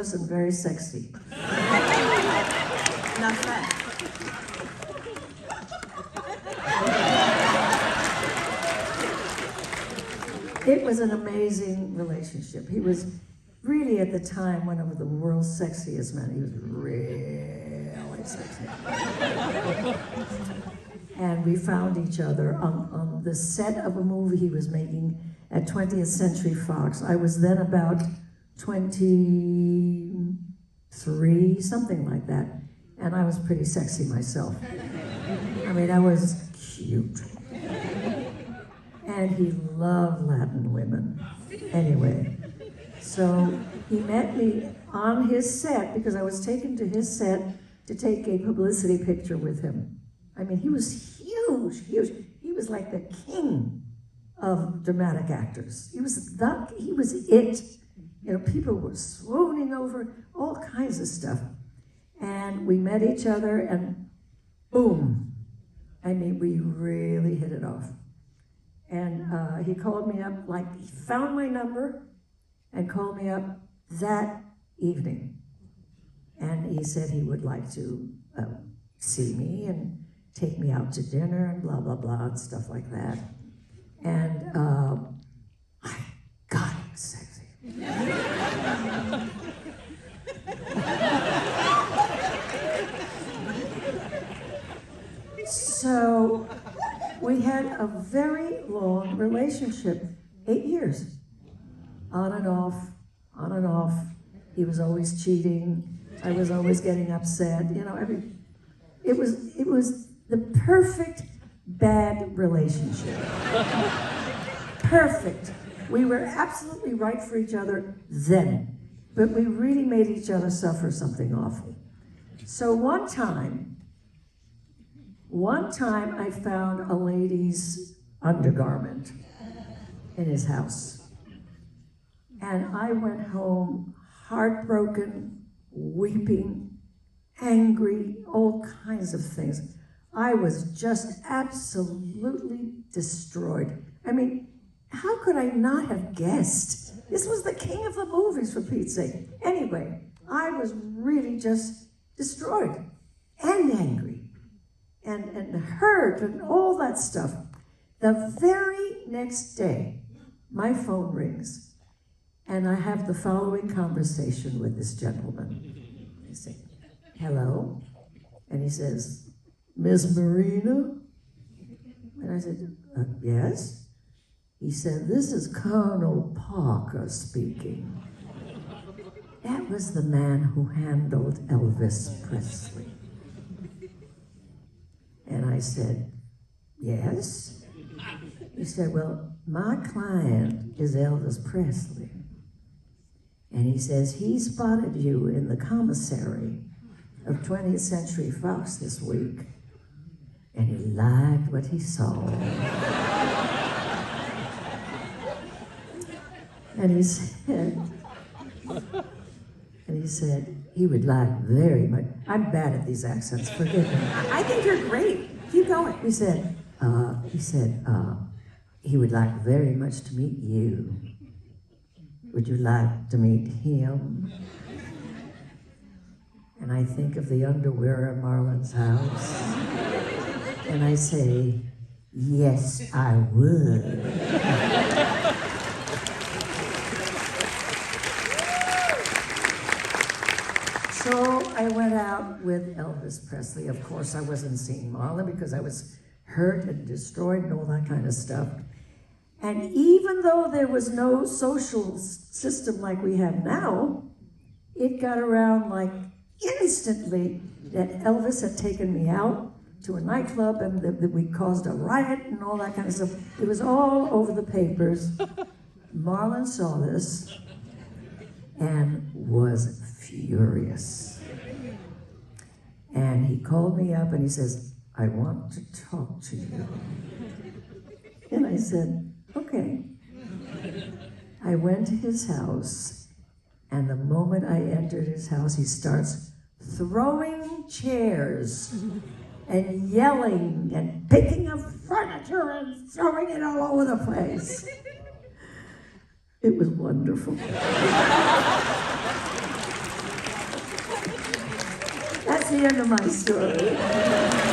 fabulous and very sexy. Not bad. It was an amazing relationship. He was really, at the time, one of the world's sexiest men. He was really sexy. And we found each other on the set of a movie he was making at 20th Century Fox. I was then about 23, something like that. And I was pretty sexy myself. I mean, I was cute. And he loved Latin women. Anyway, so he met me on his set because I was taken to his set to take a publicity picture with him. I mean, he was huge, huge. He was like the king of dramatic actors. He was it. You know, people were swooning over all kinds of stuff. And we met each other and boom. I mean, we really hit it off. And he called me up, like he found my number and called me up that evening. And he said he would like to see me and take me out to dinner and blah, blah, blah, and stuff like that. And God, he was sexy. So we had a very long relationship, 8 years. On and off, on and off. He was always cheating. I was always getting upset. You know, I mean, it was the perfect bad relationship. Perfect. We were absolutely right for each other then, but we really made each other suffer something awful. So one time I found a lady's undergarment in his house. And I went home heartbroken, weeping, angry, all kinds of things. I was just absolutely destroyed. I mean, how could I not have guessed? This was the king of the movies, for Pete's sake. Anyway, I was really just destroyed and angry and hurt and all that stuff. The very next day, my phone rings. And I have the following conversation with this gentleman. I say, hello? And he says, Miss Moreno? And I said, yes? He said, this is Colonel Parker speaking. That was the man who handled Elvis Presley. And I said, yes? He said, well, my client is Elvis Presley. And he says, he spotted you in the commissary of 20th Century Fox this week, and he liked what he saw. And he said, he would like very much, I'm bad at these accents, forgive me. I think you're great. Keep going. He said, he would like very much to meet you. Would you like to meet him? And I think of the underwear at Marlon's house. And I say, yes, I would. So I went out with Elvis Presley. Of course, I wasn't seeing Marlon because I was hurt and destroyed and all that kind of stuff. And even though there was no social system like we have now, it got around like instantly that Elvis had taken me out to a nightclub and that we caused a riot and all that kind of stuff. It was all over the papers. Marlon saw this and was furious. And he called me up and he says, I want to talk to you. And I said, okay. I went to his house, and the moment I entered his house, he starts throwing chairs and yelling and picking up furniture and throwing it all over the place. It was wonderful. the end of my story.